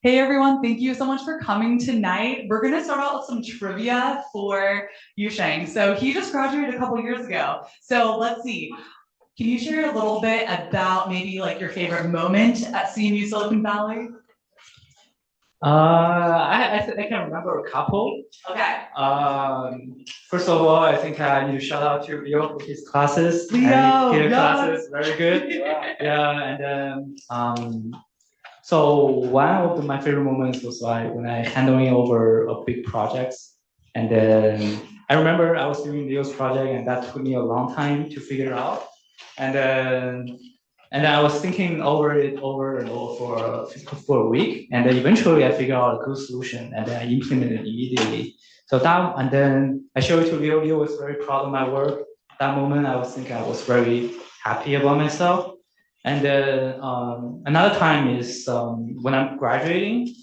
Hey everyone, thank you so much for coming tonight. We're gonna start out with some trivia for Yusheng. So he just graduated a couple years ago. So let's see. Can you share a little bit about maybe like your favorite moment at CMU Silicon Valley? I can remember a couple. Okay. First of all, I think I need to shout out to Leo for his classes. Leo, His yes. classes, very good. Yeah, and then so one of my favorite moments was like when I handling over a big project, and then I remember I was doing Leo's project, and that took me a long time to figure out, and then. And I was thinking over it over and over for a week, and then eventually I figured out a good solution, and then I implemented it immediately. So that, and then I showed it to Leo. Leo was very proud of my work. That moment, I was thinking I was very happy about myself. And then another time is when I'm graduating.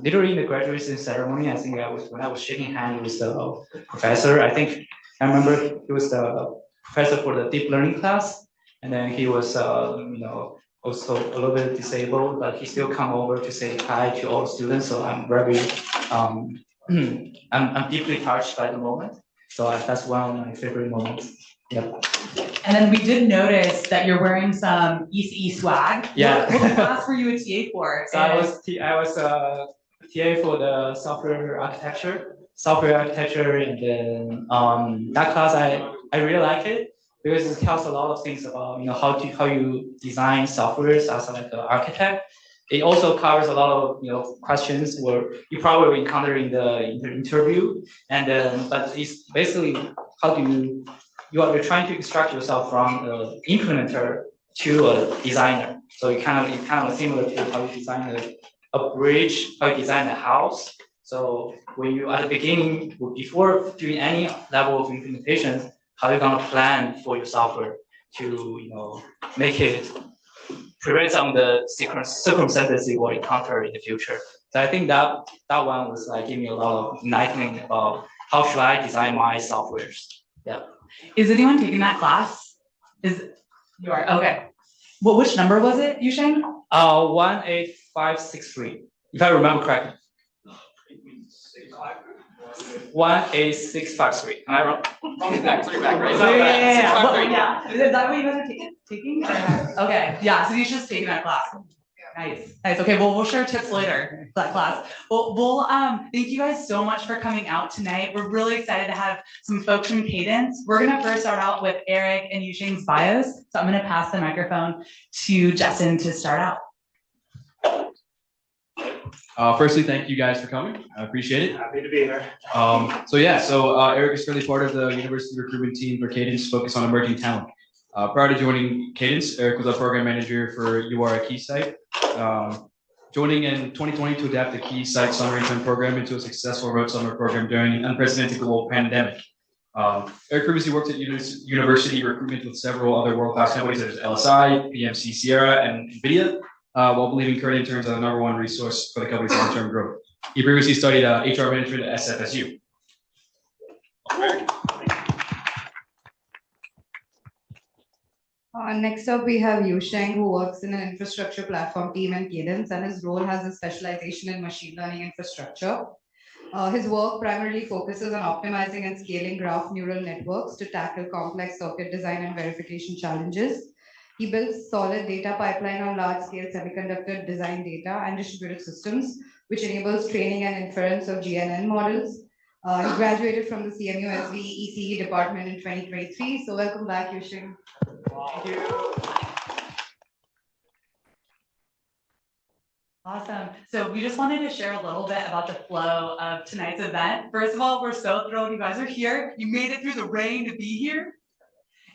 Literally in the graduation ceremony, I think I was when I was shaking hands with the professor. I think I remember he was the professor for the deep learning class, and then he was also a little bit disabled, but he still come over to say hi to all the students. So I'm very um, I'm deeply touched by the moment. So that's one of my favorite moments. Yep. And then we did notice that you're wearing some ECE swag. Yeah. What class were you a TA for? So I was TA for the software architecture, and then that class I really like it because it tells a lot of things about how you design softwares as like an architect. It also covers a lot of questions where you probably will encounter in the interview, and then but it's basically how do you're trying to extract yourself from the implementer to a designer. So it kind of similar to how you design a bridge, how you design a house. So when you at the beginning, before doing any level of implementation, how you're gonna plan for your software to make it prevent some of the circumstances you will encounter in the future. So I think that one was like giving me a lot of enlightening about how should I design my softwares. Yeah. Is anyone taking that class? You are okay. Which number was it, Yusheng? 18563, if I remember correctly. 18653. Am I wrong? Back, right? Yeah. Is that what you guys are taking? Okay. Yeah. So he's just taking that class. Nice. Okay. Well, we'll share tips later for that class. We'll thank you guys so much for coming out tonight. We're really excited to have some folks from Cadence. We're gonna first start out with Eric and Yusheng's bios. So I'm gonna pass the microphone to Justin to start out. Firstly, thank you guys for coming. I appreciate it. Happy to be here. Eric is currently part of the university recruitment team for Cadence, focused on emerging talent. Prior to joining Cadence, Eric was a program manager for UR Keysight, joining in 2020 to adapt the Keysight summer intern program into a successful road summer program during an unprecedented global pandemic. Eric previously worked at university recruitment with several other world-class companies such as LSI, PMC Sierra, and NVIDIA, while believing current interns are the #1 resource for the company's long-term growth. He previously studied HR management at SFSU. Next up, we have Yusheng, who works in an infrastructure platform team in Cadence, and his role has a specialization in machine learning infrastructure. His work primarily focuses on optimizing and scaling graph neural networks to tackle complex circuit design and verification challenges. He builds solid data pipeline on large-scale semiconductor design data and distributed systems, which enables training and inference of GNN models. He graduated from the CMU SV ECE department in 2023. So welcome back, Yusheng. Thank you. Awesome. So we just wanted to share a little bit about the flow of tonight's event. First of all, we're so thrilled you guys are here. You made it through the rain to be here.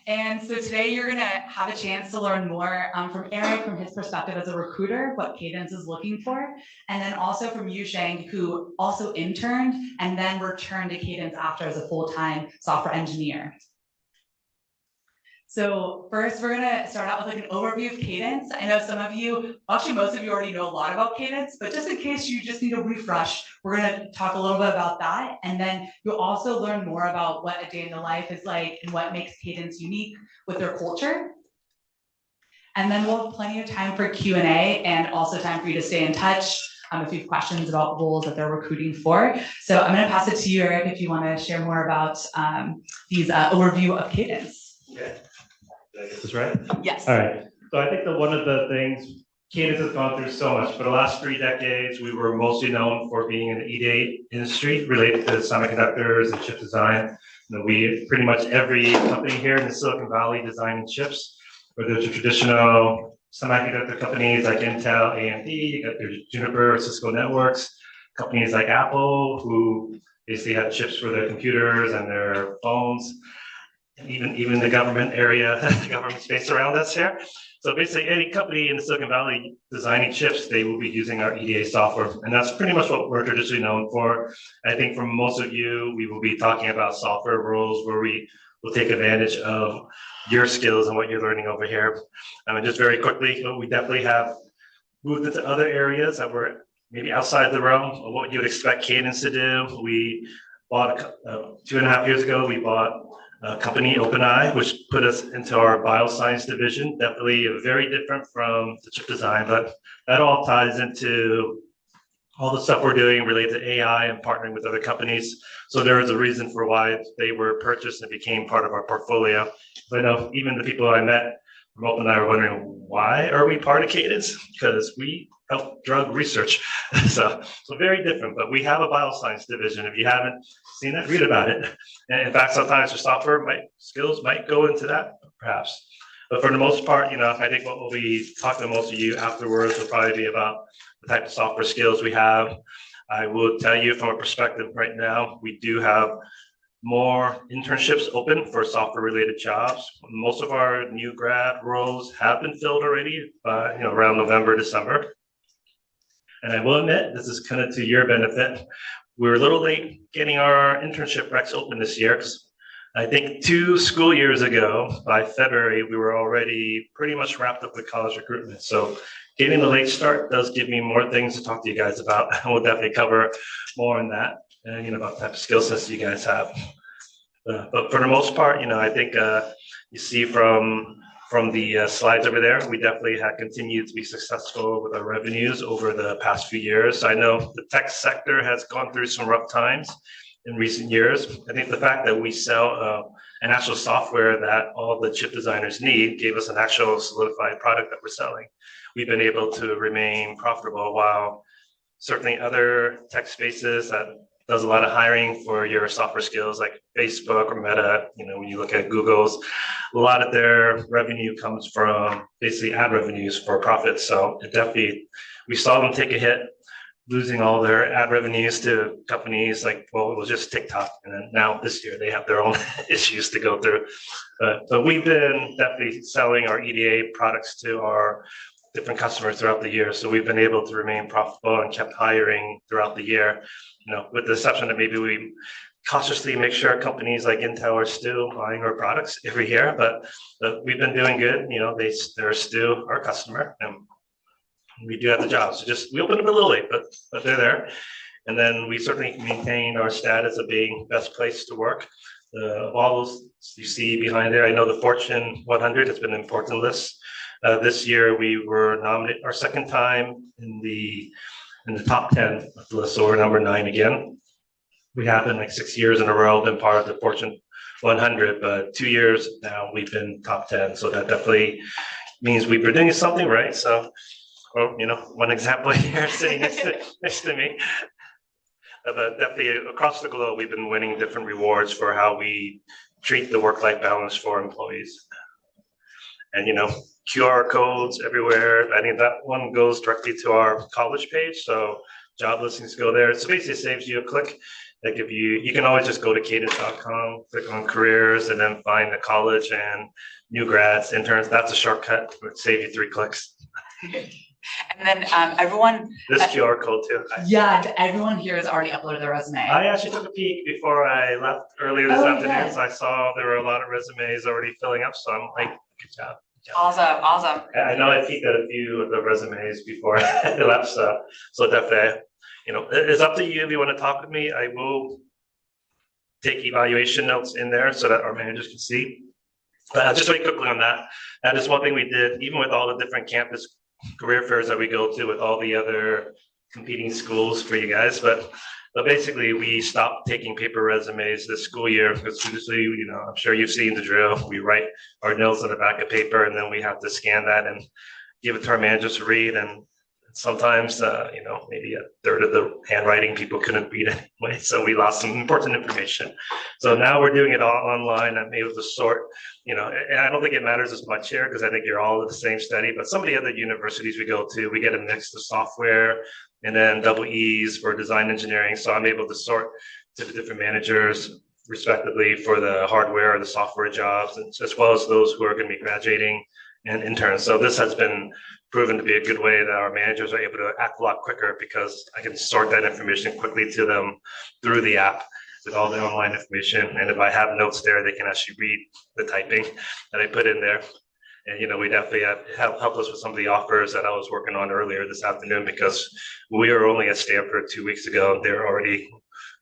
And so today you're gonna have a chance to learn more from Eric, from his perspective as a recruiter, what Cadence is looking for, and then also from Yusheng, who also interned and then returned to Cadence after as a full-time software engineer. So first, we're gonna start out with like an overview of Cadence. I know some of you, actually most of you already know a lot about Cadence, but just in case you just need a refresh, we're gonna talk a little bit about that. And then you'll also learn more about what a day in the life is like and what makes Cadence unique with their culture. And then we'll have plenty of time for Q&A and also time for you to stay in touch. a few questions about roles that they're recruiting for. So I'm going to pass it to you, Eric, if you want to share more about these overview of Cadence. Okay. Did I get this right? Yes. All right. So I think that one of the things Cadence has gone through so much. For the last 3 decades, we were mostly known for being in the EDA industry related to semiconductors and chip design. We pretty much every company here in the Silicon Valley designing chips, whether it's traditional semiconductor companies like Intel, AMD, you got your Juniper, Cisco Networks, companies like Apple, who basically have chips for their computers and their phones, and even the government area, the government space around us here. So basically, any company in the Silicon Valley designing chips, they will be using our EDA software, and that's pretty much what we're traditionally known for. I think for most of you, we will be talking about software roles where we will take advantage of your skills and what you're learning over here. Just very quickly, we definitely have moved into other areas that were maybe outside the realm of what you would expect Cadence to do. We bought 2.5 years ago. We bought company OpenEye, which put us into our bioscience division. Definitely very different from the chip design, but that all ties into all the stuff we're doing related to AI and partnering with other companies. So there is a reason for why they were purchased and became part of our portfolio. But I know even the people I met from OpenEye were wondering, why are we part of Cadence? Because we help drug research. so very different, but we have a bioscience division. If you haven't seen it, read about it. And in fact, sometimes your software skills might go into that, perhaps. But for the most part, I think what we'll be talking to most of you afterwards will probably be about the type of software skills we have. I will tell you from a perspective right now, we do have more internships open for software related jobs. Most of our new grad roles have been filled already by, around November, December. And I will admit, this is kind of to your benefit. We're a little late getting our internship recs open this year, because I think 2 school years ago, by February, we were already pretty much wrapped up with college recruitment. So getting the late start does give me more things to talk to you guys about. We'll definitely cover more on that and about the type of skill sets you guys have. But for the most part, I think you see from the slides over there, we definitely have continued to be successful with our revenues over the past few years. I know the tech sector has gone through some rough times in recent years. I think the fact that we sell an actual software that all the chip designers need gave us an actual solidified product that we're selling. We've been able to remain profitable, while certainly other tech spaces that does a lot of hiring for your software skills, like Facebook or Meta, when you look at Google's, a lot of their revenue comes from basically ad revenues for profits. So it definitely, we saw them take a hit, losing all their ad revenues to companies like, well, it was just TikTok. And then now this year they have their own issues to go through. So we've been definitely selling our EDA products to our different customers throughout the year. So we've been able to remain profitable and kept hiring throughout the year, with the exception that maybe we cautiously make sure companies like Intel are still buying our products every year, but we've been doing good. They're still our customer, and we do have the job. So we opened up a little late, but they're there. And then we certainly maintained our status of being best place to work. Of all those you see behind there, I know the Fortune 100 has been an important list. This year we were nominated our second time in the top 10 of the list, so we're number 9 again. We have been 6 years in a row been part of the Fortune 100, but 2 years now we've been top 10. So that definitely means we've been doing something right. So, one example here sitting next to me. But definitely across the globe, we've been winning different rewards for how we treat the work-life balance for employees. And QR codes everywhere. I think that one goes directly to our college page. So job listings go there. So basically it saves you a click. Like if you can always just go to cadence.com, click on careers, and then find the college and new grads, interns. That's a shortcut. It would save you 3 clicks. And then everyone. This QR code too. Yeah, everyone here has already uploaded their resume. I actually took a peek before I left earlier this afternoon. Yes. So I saw there were a lot of resumes already filling up. So I'm like, good job. Awesome. I know I peeked at a few of the resumes before I left, so definitely, it's up to you if you want to talk with me. I will take evaluation notes in there so that our managers can see. Just very quickly on that, that is one thing we did, even with all the different campus career fairs that we go to with all the other competing schools for you guys, but basically we stopped taking paper resumes this school year because usually, I'm sure you've seen the drill. We write our notes on the back of paper and then we have to scan that and give it to our managers to read. And sometimes, maybe a third of the handwriting people couldn't read anyway. So we lost some important information. So now we're doing it all online. I'm able to sort, and I don't think it matters as much here because I think you're all at the same study, but some of the other universities we go to, we get a mix of software and then double E's for design engineering. So I'm able to sort to the different managers respectively for the hardware or the software jobs, and as well as those who are going to be graduating and interns. So this has been proven to be a good way that our managers are able to act a lot quicker because I can sort that information quickly to them through the app with all the online information. And if I have notes there, they can actually read the typing that I put in there. And, we definitely have helped us with some of the offers that I was working on earlier this afternoon because we were only at Stanford 2 weeks ago. They're already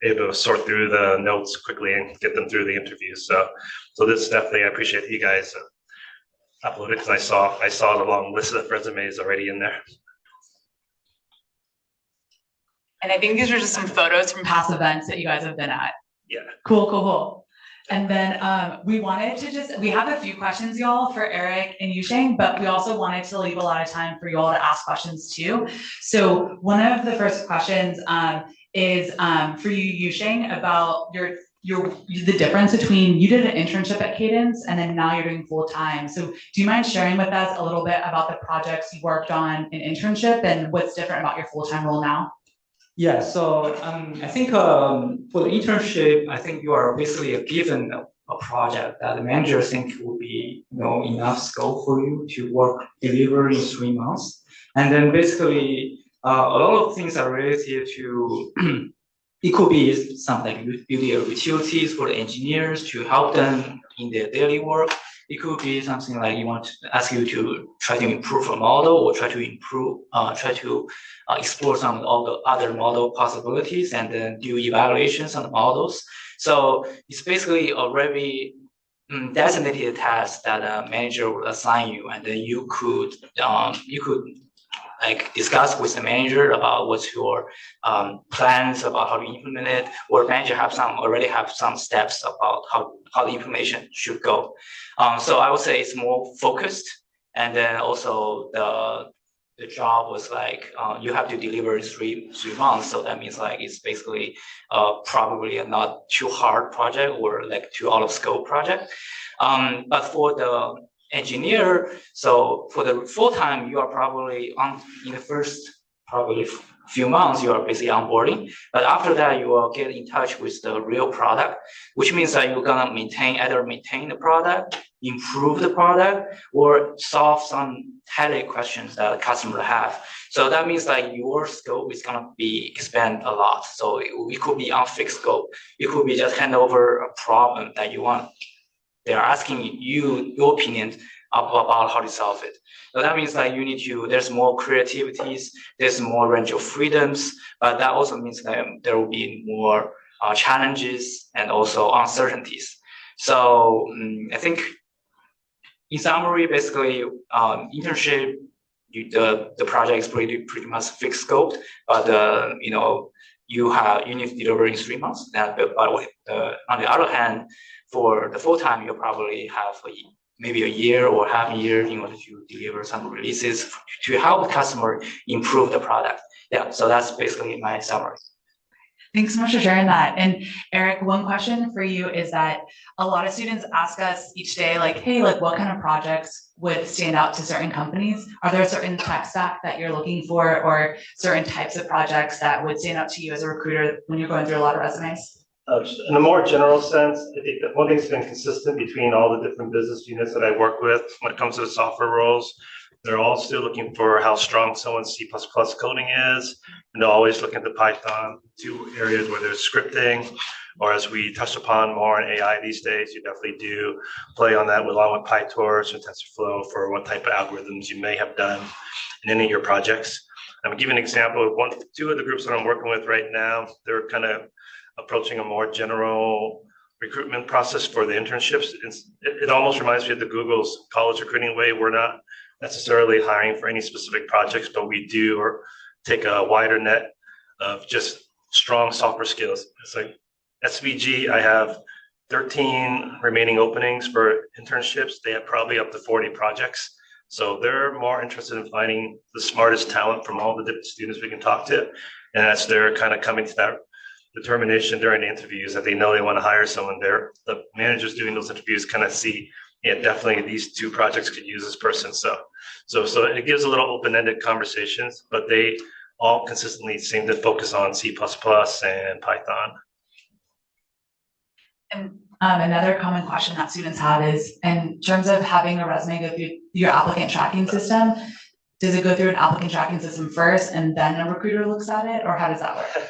able to sort through the notes quickly and get them through the interviews. So this definitely, I appreciate you guys uploaded because I saw the long list of resumes already in there. And I think these are just some photos from past events that you guys have been at. Yeah. Cool. And then we have a few questions, y'all, for Eric and Yusheng, but we also wanted to leave a lot of time for you all to ask questions too. So one of the first questions is for you, Yusheng, about the difference between you did an internship at Cadence and then now you're doing full time. So do you mind sharing with us a little bit about the projects you worked on in internship and what's different about your full-time role now? Yeah, so I think for the internship, I think you are basically given a project that the manager think will be enough scope for you to deliver in 3 months. And then basically a lot of things are related to it could be something like building utilities for the engineers to help them in their daily work. It could be something like you want to ask you to try to improve a model or try to explore some of all the other model possibilities and then do evaluations on the models. So it's basically a very designated task that a manager will assign you, and then you could like discuss with the manager about what's your plans about how to implement it, or manager already have some steps about how the implementation should go. So I would say it's more focused, and then also the job was like you have to deliver in three months. So that means like it's basically probably a not too hard project or like too out of scope project. But for the engineer, so for the full time, you are probably in the first probably few months, you are basically onboarding. But after that, you will get in touch with the real product, which means that you're gonna either maintain the product, improve the product, or solve some headache questions that the customer have. So that means like your scope is gonna be expand a lot. So it could be unfixed scope. It could be just hand over a problem that you want. They are asking you your opinion about how to solve it. So that means that there's more creativities, there's more range of freedoms, but that also means that there will be more challenges and also uncertainties. So I think in summary, basically internship, the project is pretty much fixed scope, but you need to deliver in 3 months. But on the other hand, for the full time, you probably have maybe a year or half a year in order to deliver some releases to help the customer improve the product. Yeah, so that's basically my summary. Thanks so much for sharing that. And Eric, one question for you is that a lot of students ask us each day, like, hey, like what kind of projects would stand out to certain companies? Are there certain tech stack that you're looking for or certain types of projects that would stand out to you as a recruiter when you're going through a lot of resumes? In a more general sense, I think that one thing's been consistent between all the different business units that I work with when it comes to the software roles. They're all still looking for how strong someone's C++ coding is, and they're always looking at the Python, 2 areas where there's scripting, or as we touched upon more in AI these days, you definitely do play on that along with PyTorch and TensorFlow for what type of algorithms you may have done in any of your projects. I'm gonna give you an example of 2 of the groups that I'm working with right now. They're kind of approaching a more general recruitment process for the internships. It almost reminds me of the Google's college recruiting way. We're not necessarily hiring for any specific projects, but we do take a wider net of just strong software skills. It's like SVG, I have 13 remaining openings for internships. They have probably up to 40 projects. So they're more interested in finding the smartest talent from all the different students we can talk to. And that's they're kind of coming to that determination during the interviews that they know they want to hire someone there. The managers doing those interviews kind of see, yeah, definitely these two projects could use this person. So it gives a little open-ended conversations, but they all consistently seem to focus on C++ and Python. And another common question that students have is, in terms of having a resume go through your applicant tracking system, does it go through an applicant tracking system first and then a recruiter looks at it, or how does that work?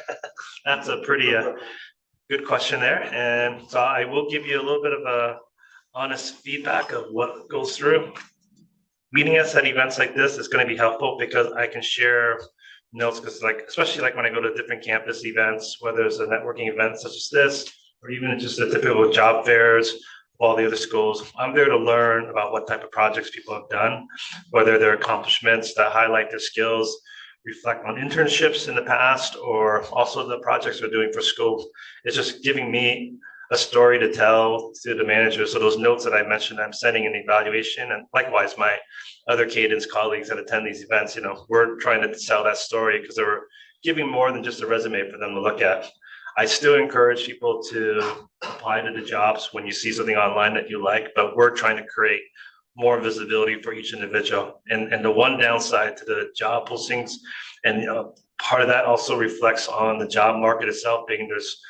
That's a pretty good question there. And so I will give you a little bit of a honest feedback of what goes through. Meeting us at events like this is going to be helpful because I can share notes, because especially when I go to different campus events, whether it's a networking event such as this, or even just the typical job fairs, all the other schools, I'm there to learn about what type of projects people have done, whether they're accomplishments that highlight their skills, reflect on internships in the past, or also the projects we're doing for schools. It's just giving me a story to tell to the manager. So those notes that I mentioned, I'm sending in the evaluation, and likewise, my other Cadence colleagues that attend these events, we're trying to sell that story because they're giving more than just a resume for them to look at. I still encourage people to apply to the jobs when you see something online that you like, but we're trying to create more visibility for each individual. And the one downside to the job postings, and part of that also reflects on the job market itself, being there's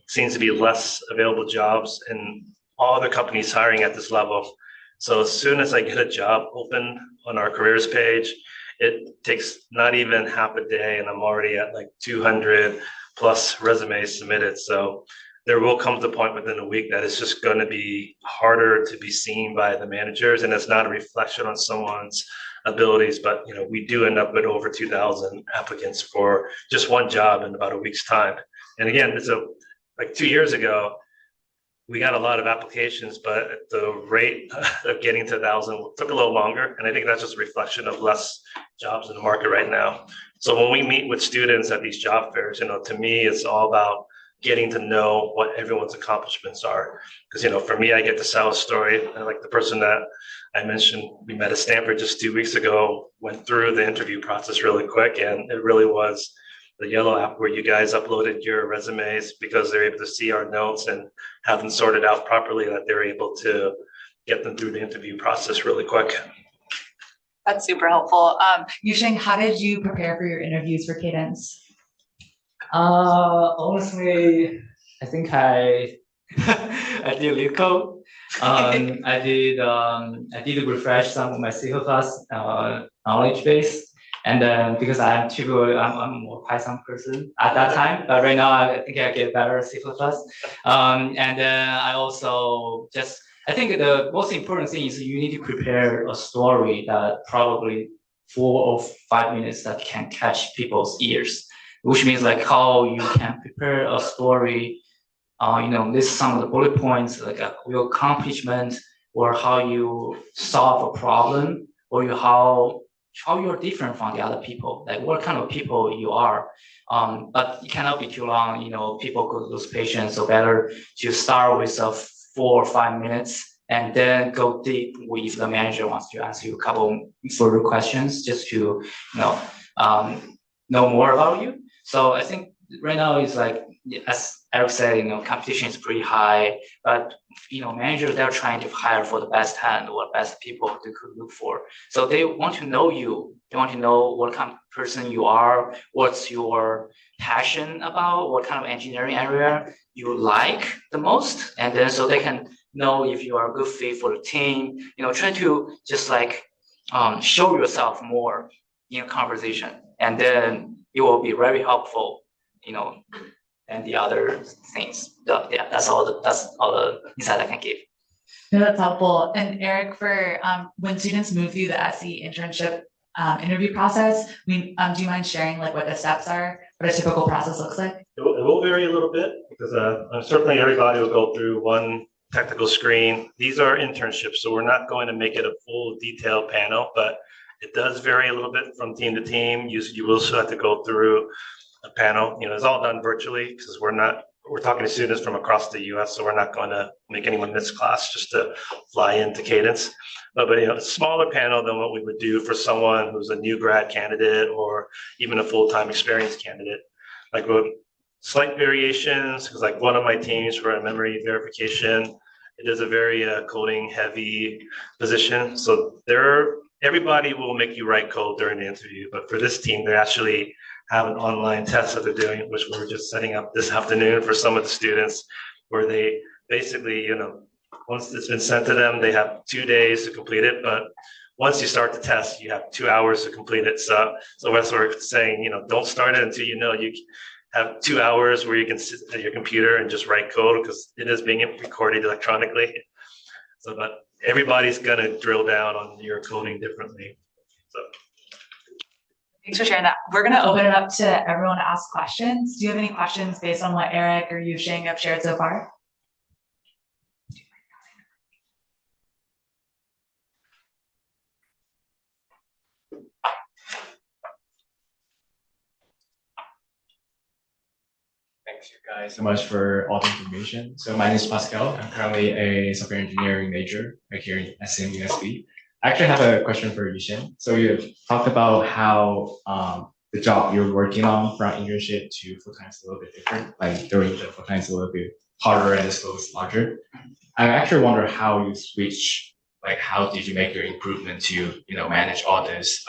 seems to be less available jobs and all other companies hiring at this level. So as soon as I get a job open on our careers page, it takes not even half a day and I'm already at 200 plus resumes submitted. So there will come to the point within a week that it's just going to be harder to be seen by the managers, and it's not a reflection on someone's abilities, but we do end up with over 2,000 applicants for just one job in about a week's time. And again, it's 2 years ago, we got a lot of applications, but the rate of getting to 1,000 took a little longer. And I think that's just a reflection of less jobs in the market right now. So when we meet with students at these job fairs, to me, it's all about getting to know what everyone's accomplishments are. Because, for me, I get to sell a story. And like the person that I mentioned, we met at Stanford just 2 weeks ago, went through the interview process really quick. And it really was the yellow app where you guys uploaded your resumes because they're able to see our notes and have them sorted out properly, that they're able to get them through the interview process really quick. That's super helpful. Yusheng, how did you prepare for your interviews for Cadence? Honestly, I think I I did lead code. I did refresh some of my C++ knowledge base. And then because I'm more Python person at that time, but right now I think I get better at C++. And then I think the most important thing is you need to prepare a story that probably 4 or 5 minutes that can catch people's ears, which means how you can prepare a story. List some of the bullet points, your accomplishment, or how you solve a problem, or how you're different from the other people, what kind of people you are. But it cannot be too long, people could lose patience. So better to start with 4 or 5 minutes and then go deep if the manager wants to ask you a couple further questions just to know more about you. So I think right now it's as Eric said, competition is pretty high, but managers, they're trying to hire for the best hand or best people they could look for. So they want to know you. They want to know what kind of person you are, what's your passion about, what kind of engineering area you like the most, and then so they can know if you are a good fit for the team. Try to just show yourself more in a conversation, and then it will be very helpful. And the other things. That's all the insight I can give. No, that's helpful. And Eric, for when students move through the SE internship interview process, do you mind sharing what the steps are, what a typical process looks like? It will vary a little bit because certainly everybody will go through one technical screen. These are internships, so we're not going to make it a full detailed panel, but It does vary a little bit from team to team. You will still have to go through a panel. It's all done virtually because we're talking to students from across the US, so we're not going to make anyone miss class just to fly into Cadence. But a smaller panel than what we would do for someone who's a new grad candidate or even a full-time experienced candidate. Like with slight variations, because like one of my teams for a memory verification, it is a very coding heavy position. So everybody will make you write code during the interview, but for this team, they actually have an online test that they're doing, which we're just setting up this afternoon for some of the students, where they basically, once it's been sent to them, they have 2 days to complete it. But once you start the test, you have 2 hours to complete it. So that's what we're saying, don't start it until you have 2 hours where you can sit at your computer and just write code, because it is being recorded electronically. So, but everybody's gonna drill down on your coding differently. So. Thanks for sharing that. We're going to open it up to everyone to ask questions. Do you have any questions based on what Eric or Yusheng have shared so far? Thanks you guys so much for all the information. So my name is Pascal. I'm currently a software engineering major right here at SMUSB. I actually have a question for Yushin. So you talked about how the job you're working on from internship to full-time is a little bit different. Like during the full-time is a little bit harder and the scope is larger. I actually wonder how you switch, like how did you make your improvement to manage all those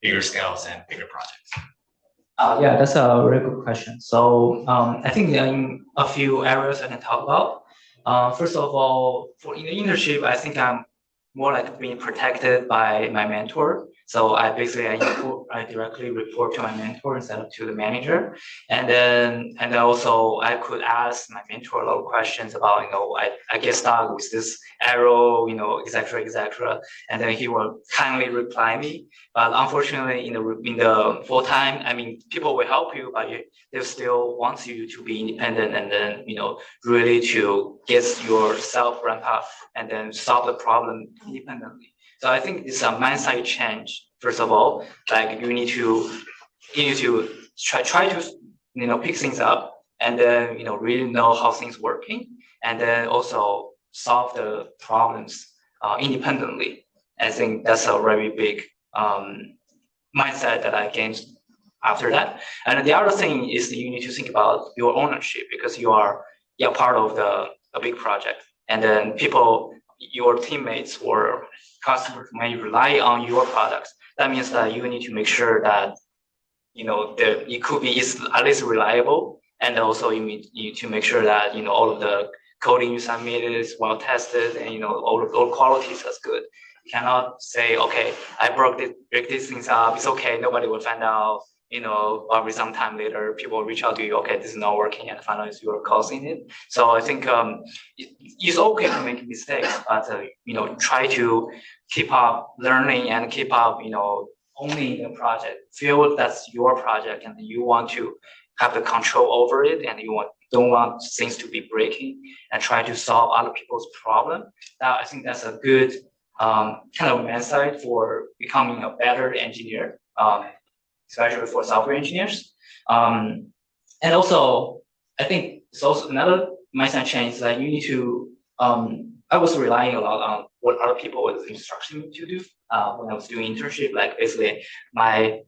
bigger scales and bigger projects? Yeah, that's a very good question. So I think in a few areas I can talk about. First of all, in the internship, I think I'm more like being protected by my mentor. So I directly report to my mentor instead of to the manager. And also I could ask my mentor a lot of questions about, I get stuck with this arrow, et cetera, et cetera. And then he will kindly reply me. But unfortunately, in the full time, people will help you, but they still want you to be independent and then, really to get yourself ramped up and then solve the problem independently. So I think it's a mindset change. First of all, like you need to try to pick things up and then really know how things working, and then also solve the problems independently. I think that's a very big mindset that I gained after that. And the other thing is that you need to think about your ownership, because you're part of a big project, and then your teammates or customers may rely on your products. That means that you need to make sure that it could be at least reliable, and also you need to make sure that all of the coding you submitted is well tested, and all qualities is good. You cannot say, okay, I break these things up, it's okay, nobody will find out. Probably sometime later, people will reach out to you, okay, this is not working, and find out you are causing it. So I think it's okay to make mistakes, but try to keep up learning and keep up, owning the project. Feel that's your project, and you want to have the control over it, and don't want things to be breaking, and try to solve other people's problem. I think that's a good kind of mindset for becoming a better engineer. Especially for software engineers. And also, I think it's also another mindset change that you need to, I was relying a lot on what other people was instructing me to do when I was doing internship. Like basically my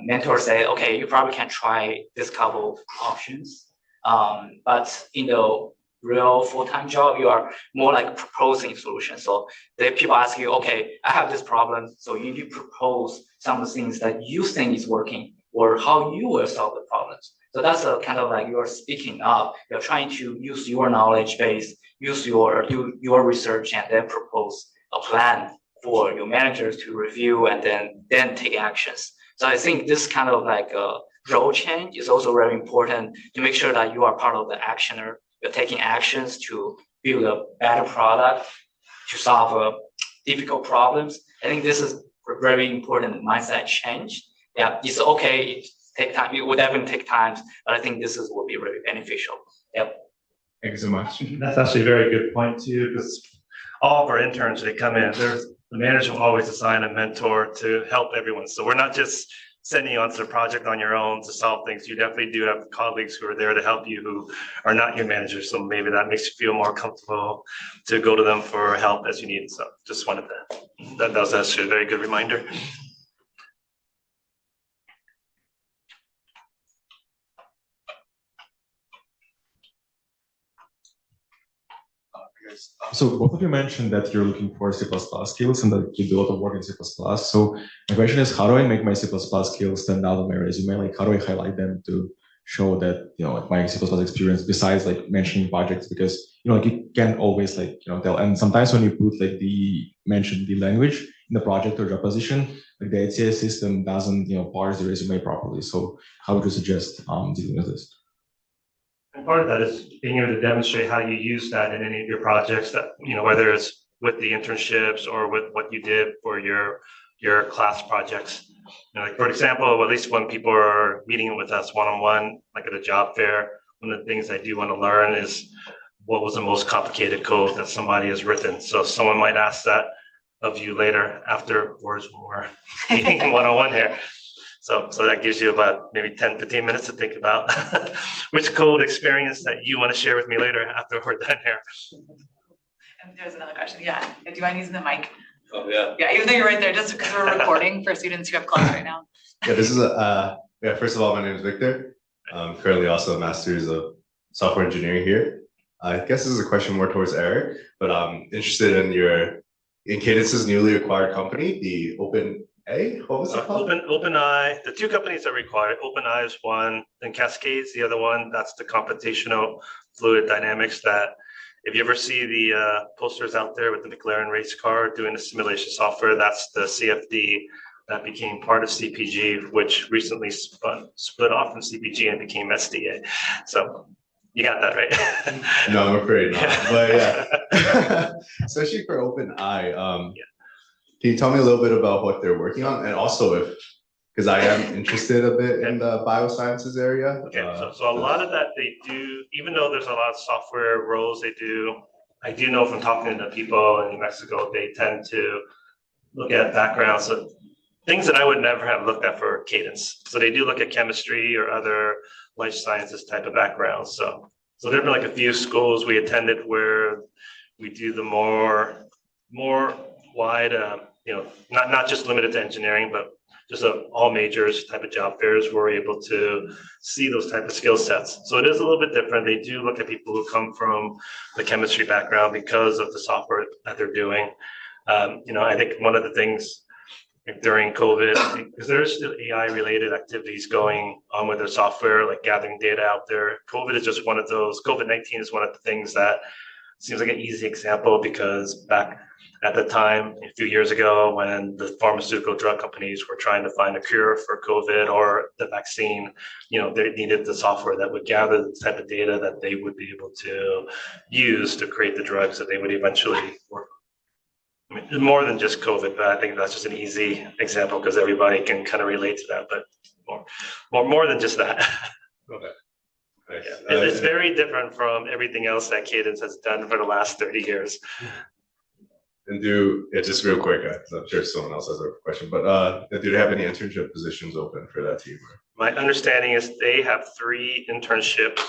mentor said, okay, you probably can try this couple of options. But in the real full-time job, you are more like proposing solutions. So the people ask you, okay, I have this problem. So you need to propose some of the things that you think is working, or how you will solve the problems. So that's a kind of like you're speaking up. You're trying to use your knowledge base, do your research, and then propose a plan for your managers to review and then take actions. So I think this kind of like a role change is also very important to make sure that you are part of the actioner. You're taking actions to build a better product, to solve difficult problems. I think this is a very important mindset change. Yeah, it's okay. It take time. It would definitely take time, but I think this will be really beneficial. Yep. Thank you so much. That's actually a very good point too, because all of our interns, they come in, the manager will always assign a mentor to help everyone. So we're not just sending you onto the project on your own to solve things. You definitely do have colleagues who are there to help you who are not your managers. So maybe that makes you feel more comfortable to go to them for help as you need. So just wanted that was actually a very good reminder. So both of you mentioned that you're looking for C++ skills and that you do a lot of work in C++. So my question is, how do I make my C++ skills stand out on my resume? Like, how do I highlight them to show that, like my C++ experience besides like mentioning projects? Because, like you can't always like, tell. And sometimes when you put like mention the language in the project or job position, like the HCS system doesn't, parse the resume properly. So how would you suggest dealing with this? And part of that is being able to demonstrate how you use that in any of your projects that, whether it's with the internships or with what you did for your class projects. Like for example, at least when people are meeting with us one-on-one, like at a job fair, one of the things I do want to learn is what was the most complicated code that somebody has written. So someone might ask that of you later afterwards when we're meeting one-on-one here. So that gives you about maybe 10, 15 minutes to think about which code experience that you want to share with me later after we're done here. And there's another question. Yeah. Do you mind using the mic? Oh, yeah. Yeah, even though you're right there, just because we're recording for students who have class right now. Yeah, this is first of all, my name is Victor. I'm currently also a master's of software engineering here. I guess this is a question more towards Eric, but I'm interested in Cadence's newly acquired company, the what was it called? OpenEye, the two companies that required, OpenEye is one, and Cascades, the other one. That's the computational fluid dynamics that if you ever see the posters out there with the McLaren race car doing the simulation software, that's the CFD that became part of CPG, which recently split off from CPG and became SDA. So you got that right. No, I'm afraid not. But yeah, especially for OpenEye, can you tell me a little bit about what they're working on, and also because I am interested a bit in the biosciences area. Okay, so a lot of that they do, even though there's a lot of software roles they do, I do know from talking to people in New Mexico, they tend to look at backgrounds, so things that I would never have looked at for Cadence. So they do look at chemistry or other life sciences type of backgrounds. So there've been like a few schools we attended where we do the more wide, not just limited to engineering, but just all majors type of job fairs, we're able to see those type of skill sets. So it is a little bit different. They do look at people who come from the chemistry background because of the software that they're doing. I think one of the things during COVID, because there's still AI related activities going on with their software, like gathering data out there. COVID is just one of those, COVID-19 is one of the things that seems like an easy example, because back at the time, a few years ago, when the pharmaceutical drug companies were trying to find a cure for COVID or the vaccine, they needed the software that would gather the type of data that they would be able to use to create the drugs that they would eventually work on. I mean, more than just COVID, but I think that's just an easy example because everybody can kind of relate to that, but more than just that. Okay. Nice. Yeah. It's very different from everything else that Cadence has done for the last 30 years. And just real quick, because I'm sure someone else has a question, but do they have any internship positions open for that team? My understanding is they have 3 internships.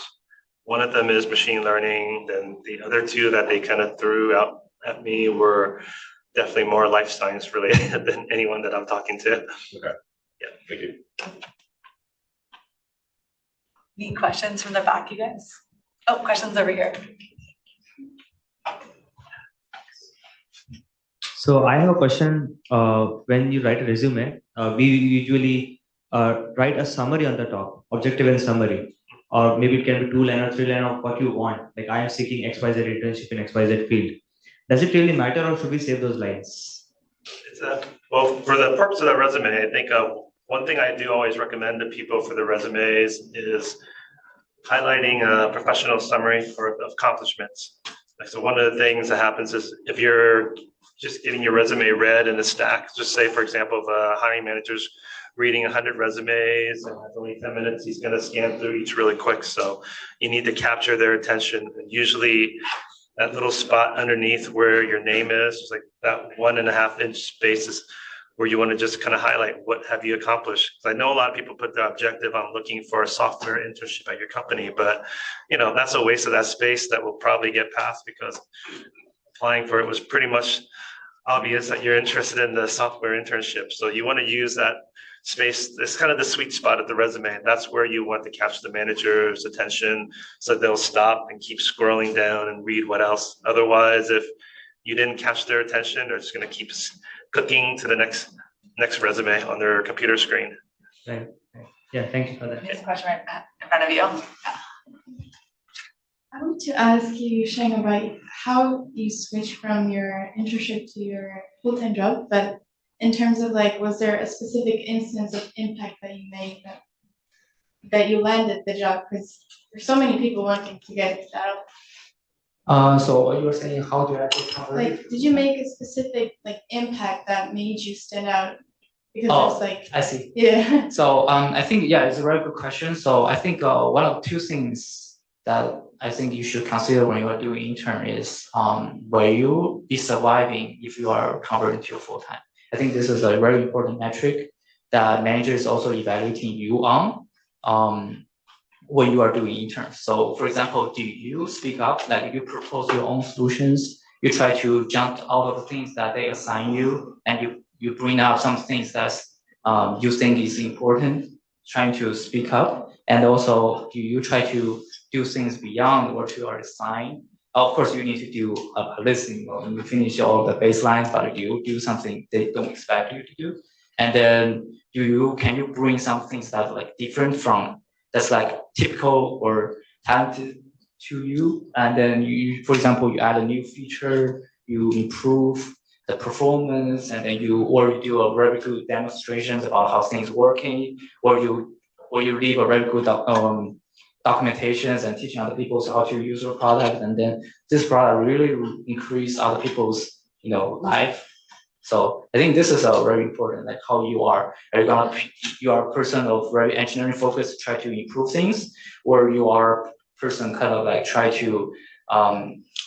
One of them is machine learning, then the other 2 that they kind of threw out at me were definitely more life science related than anyone that I'm talking to. Okay. Yeah. Thank you. Any questions from the back, you guys? Oh, questions over here. So I have a question. When you write a resume, we usually write a summary on the top, objective and summary, or maybe it can be 2-line or 3-line of what you want. Like I am seeking XYZ internship in XYZ field. Does it really matter, or should we save those lines? Well, for the purpose of the resume, I think one thing I do always recommend to people for the resumes is highlighting a professional summary of accomplishments. So one of the things that happens is if you're just getting your resume read in a stack, just say, for example, if a hiring manager's reading 100 resumes and has only 10 minutes, he's going to scan through each really quick. So you need to capture their attention. And usually that little spot underneath where your name is, just like that 1.5-inch space is where you want to just kind of highlight what have you accomplished. I know a lot of people put their objective on looking for a software internship at your company, but that's a waste of that space that will probably get passed because applying for it was pretty much obvious that you're interested in the software internship. So you want to use that space. It's kind of the sweet spot of the resume. That's where you want to catch the manager's attention so they'll stop and keep scrolling down and read what else. Otherwise, if you didn't catch their attention, they're just going to keep clicking to the next resume on their computer screen. Right. Yeah, thank you for that. There's a question right in front of you. I want to ask you, Shane, about how you switched from your internship to your full-time job, but in terms of was there a specific instance of impact that you made that you landed the job? Because there's so many people wanting to get it out. So what you were saying, how do I get covered? Did you make a specific impact that made you stand out? Oh, Because I see. yeah. So I think, yeah, it's a very good question. So I think one of two things that I think you should consider when you are doing intern is will you be surviving if you are converted to full-time? I think this is a very important metric that manager is also evaluating you on when you are doing interns. So for example, do you speak up, like you propose your own solutions, you try to jump out of the things that they assign you, and you bring out some things that you think is important, trying to speak up, and also do you try to do things beyond what you are assigned? Of course, you need to do a listening when you finish all the baselines, but you do something they don't expect you to do. And then can you bring some things that different from that's typical or talented to you? And then for example, you add a new feature, you improve the performance, and then you do a very good demonstrations about how things working, or you leave a very good documentations and teaching other people how to use your product, and then this product really increase other people's life. So I think this is a very important, how you are you are a person of very engineering focused, try to improve things, or you are a person kind of try to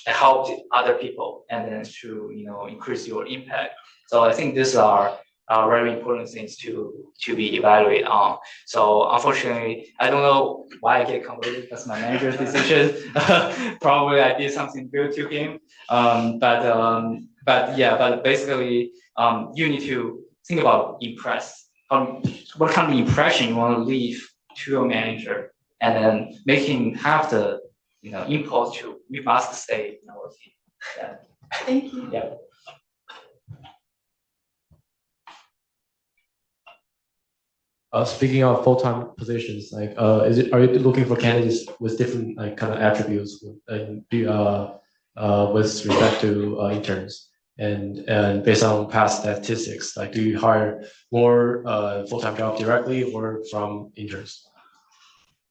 help other people and then to increase your impact. So I think these are very important things to be evaluated on. So unfortunately, I don't know why I get converted. That's my manager's decision. Probably I did something good to him. But basically, you need to think about what kind of impression you want to leave to your manager, and then make him have the impulse to we must stay in our team. Yeah. Thank you. Yeah. Speaking of full-time positions, are you looking for candidates with different kind of attributes with respect to interns, and based on past statistics, do you hire more full-time job directly or from interns?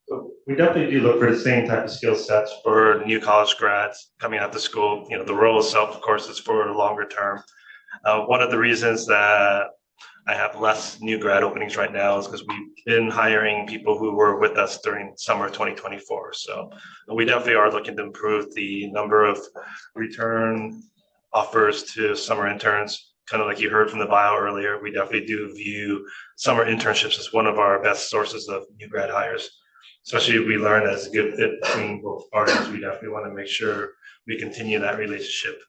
So we definitely do look for the same type of skill sets for new college grads coming out of school. The role itself, of course, is for longer term. One of the reasons that I have less new grad openings right now is because we've been hiring people who were with us during summer 2024. So we definitely are looking to improve the number of return offers to summer interns. Kind of like you heard from the bio earlier, we definitely do view summer internships as one of our best sources of new grad hires. Especially if we learn as a good fit between both parties, we definitely want to make sure we continue that relationship.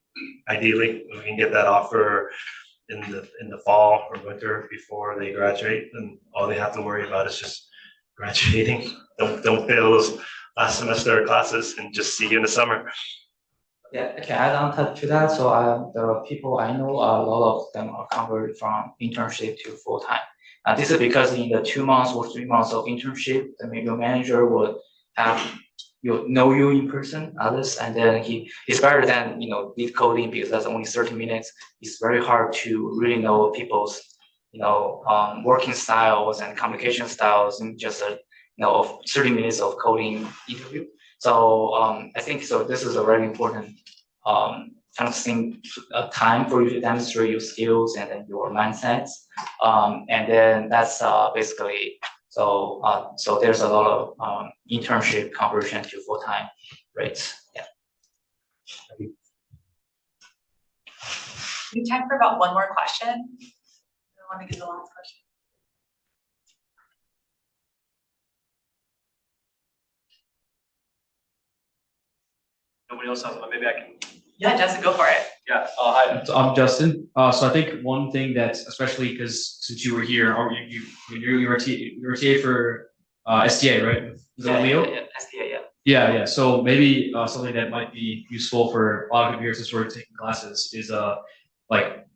Ideally, we can get that offer in the fall or winter before they graduate, and all they have to worry about is just graduating. Don't fail those last semester classes, and just see you in the summer. Yeah, I can add on to that. So the people I know, a lot of them are converted from internship to full-time. This is because in the 2 months or 3 months of internship, the maybe your manager would have know you in person, others, and then it's better than lead coding, because that's only 30 minutes. It's very hard to really know people's working styles and communication styles in just of 30 minutes of coding interview. So I think so. This is a very important kind of thing, time for you to demonstrate your skills and then your mindsets. And then that's basically so. So there's a lot of internship conversion to full-time rates. Yeah. We have time for about one more question. I want to get the last question. Nobody else has, maybe I can. Yeah, Justin, go for it. Yeah, hi, I'm Justin. So I think one thing that, especially because since you were here, or you were TA for STA, right? Is that Leo? Yeah, STA, yeah. Yeah. So maybe something that might be useful for a lot of computers who are taking classes is like,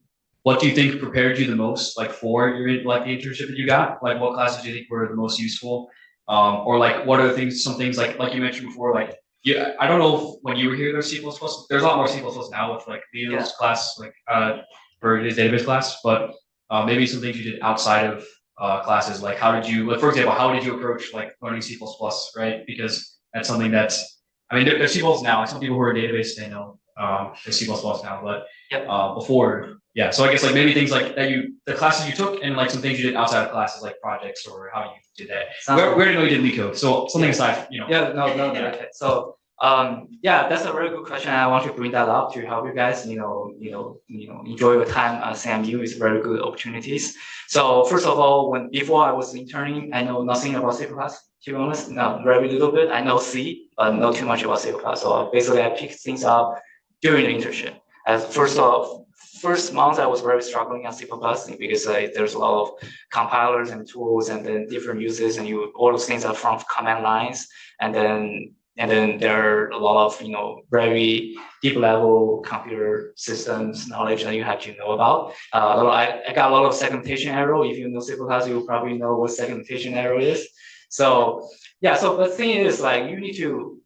what do you think prepared you the most, like for your like the internship that you got? Like, what classes do you think were the most useful? Or like, what are the things? Some things like you mentioned before, like. Yeah, I don't know if when you were here there's C++. There's a lot more C++ now with like Leo's class, like for his database class. But maybe some things you did outside of classes, like how did you, like for example, how did you approach like learning C++, right? Because that's something that's, I mean, there's C++ now. Like some people who are database, they know there's C++ now, but before, yeah. So I guess like maybe things like that the classes you took and like some things you did outside of classes, like projects or how you did that. Where did you know you did LeetCode? So something aside, you know. Yeah, no, okay. So, yeah, that's a very good question. I want to bring that up to help you guys, enjoy your time at SAMU is very good opportunities. So first of all, before I was interning, I know nothing about C++, to be honest, no, very little bit. I know C, but not too much about C++. So basically I picked things up during the internship. As first month I was very struggling on C++ because there's a lot of compilers and tools and then different uses and all those things are from command lines and then there are a lot of very deep level computer systems knowledge that you have to know about. I got a lot of segmentation error. If you know C++, you probably know what segmentation error is. So yeah, so the thing is like you need to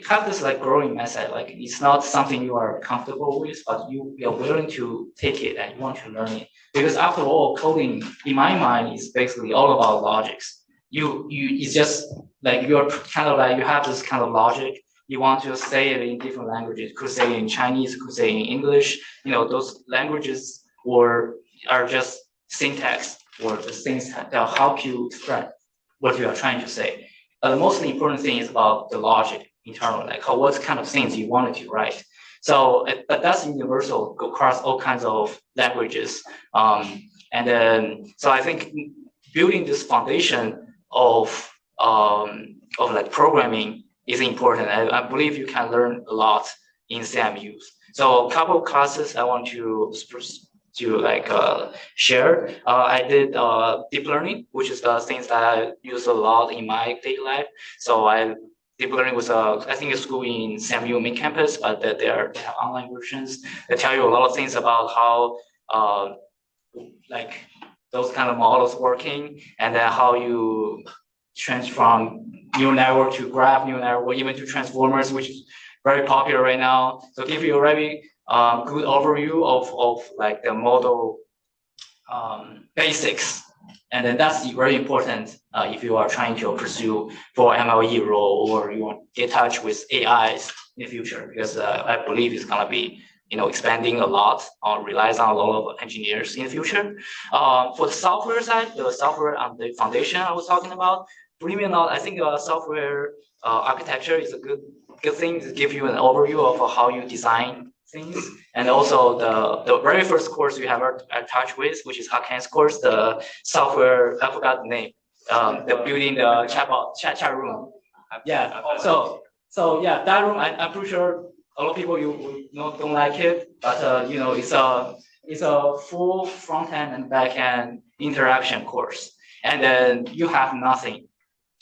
have this like growing mindset. Like it's not something you are comfortable with, but you are willing to take it and you want to learn it. Because after all, coding in my mind is basically all about logics. It's just like you're kind of like you have this kind of logic. You want to say it in different languages. Could say in Chinese, could say in English. Those languages are just syntax or the things that help you express what you are trying to say. The most important thing is about the logic internal, like what kind of things you wanted to write. So, but that's universal across all kinds of languages. And then, so I think building this foundation of like programming is important. I believe you can learn a lot in SAMUs. So a couple of classes I want to share. I did deep learning, which is the things that I use a lot in my daily life. So deep learning was I think a school in SAMU main campus, but they have online versions that tell you a lot of things about how like those kind of models working, and then how you change from neural network to graph neural network, or even to transformers, which is very popular right now. So give you a very good overview of like the model basics. And then that's very important if you are trying to pursue for MLE role or you want to get in touch with AIs in the future, because I believe it's gonna be expanding a lot, relies on a lot of engineers in the future. For the software side, the software on the foundation I was talking about, believe it or not, I think software architecture is a good thing to give you an overview of how you design things. And also the very first course we have touched with, which is Cadence course, the software, I forgot the name, the building the chat room. Yeah, so yeah, that room, I'm pretty sure a lot of people you don't like it, but it's a full front end and back end interaction course, and then you have nothing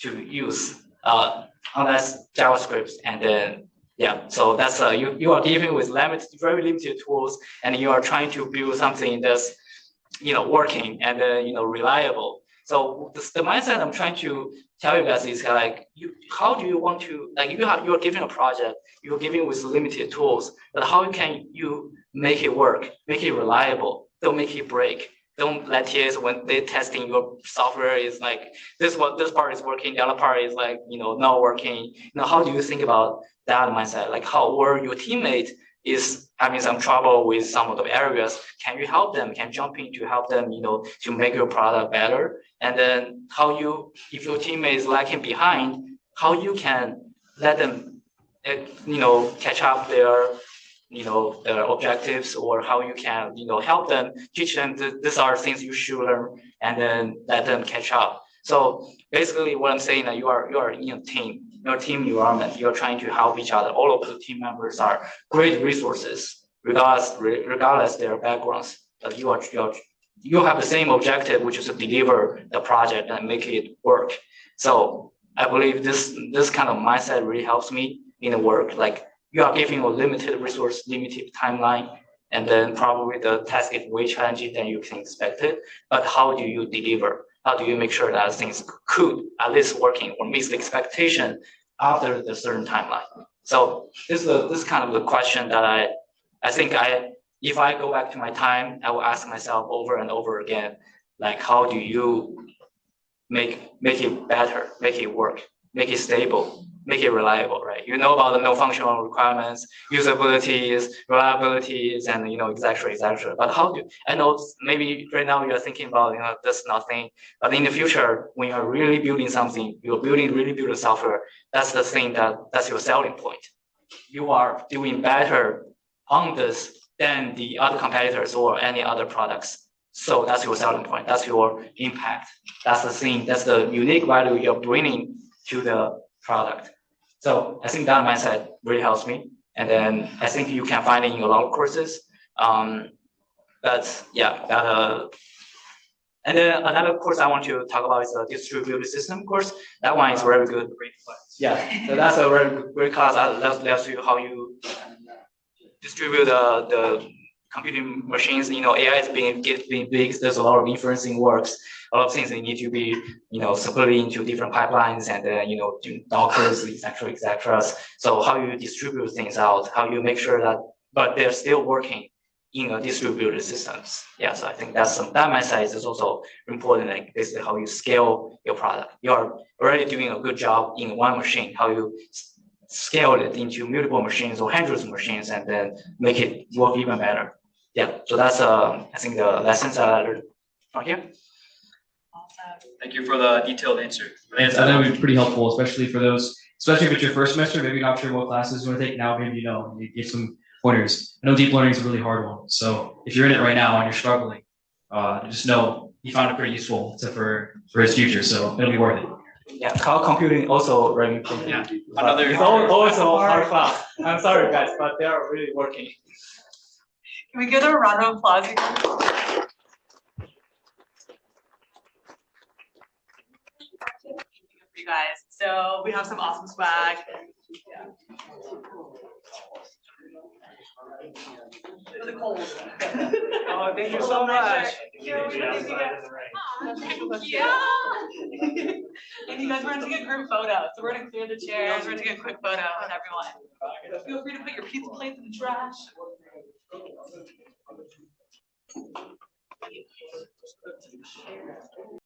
to use unless JavaScript, and then yeah, so that's you are dealing with very limited tools, and you are trying to build something that's working and reliable. So the mindset I'm trying to tell you guys is like, how do you want to, like, you are given a project, you're given with limited tools, but how can you make it work, make it reliable, don't make it break. Don't let TAs when they're testing your software is like this part is working, the other part is like not working. How do you think about that mindset? Like or your teammate is having some trouble with some of the areas, can you help them? Can jump in to help them, to make your product better? And then if your teammate is lagging behind, how you can let them, catch up their the objectives or how you can, help them, teach them these are things you should learn, and then let them catch up. So basically what I'm saying that you are in a team, your team environment, you're trying to help each other. All of the team members are great resources, regardless their backgrounds. But you have the same objective, which is to deliver the project and make it work. So I believe this kind of mindset really helps me in the work. Like you are giving a limited resource, limited timeline, and then probably the task is way challenging than you can expect it. But how do you deliver? How do you make sure that things could at least working or meet the expectation after the certain timeline? So this is kind of the question that I think if I go back to my time, I will ask myself over and over again, like how do you make it better, make it work, make it stable, make it reliable, right? You know about the non-functional requirements, usabilities, reliabilities, and etc. etc. But how do I know? Maybe right now you're thinking about this nothing, but in the future when you're really building something, you're really building software. That's the thing that's your selling point. You are doing better on this than the other competitors or any other products. So that's your selling point. That's your impact. That's the thing. That's the unique value you're bringing to the product. So I think that mindset really helps me. And then I think you can find it in a lot of courses. But yeah, and then another course I want to talk about is the distributed system course. That one is very good. Yeah, so that's a very great class. That tells you how you distribute the computing machines. AI is being big. There's a lot of inferencing works. A lot of things that need to be, split into different pipelines and do Dockers, etc., etc. So how you distribute things out, how you make sure that, but they're still working in a distributed systems. Yeah, so I think that mindset is also important. Like basically how you scale your product. You are already doing a good job in one machine. How you scale it into multiple machines or hundreds of machines and then make it work even better. Yeah, so that's I think the lessons I learned from here. Thank you for the detailed answer. I think that would be pretty helpful, especially if it's your first semester, maybe not sure what classes you want to take now, maybe you give some pointers. I know deep learning is a really hard one. So if you're in it right now and you're struggling, just know you found it pretty useful for his future. So it'll be worth it. Yeah, cloud computing also very important. Yeah. It's also hard class. I'm sorry guys, but they are really working. Can we give them a round of applause again? You guys. So we have some awesome swag. For the cold. Oh, thank you so much. Thank you. And you guys, we're gonna take a group photo. So we're gonna clear the chairs. We're gonna take a quick photo with everyone. Feel free to put your pizza plates in the trash.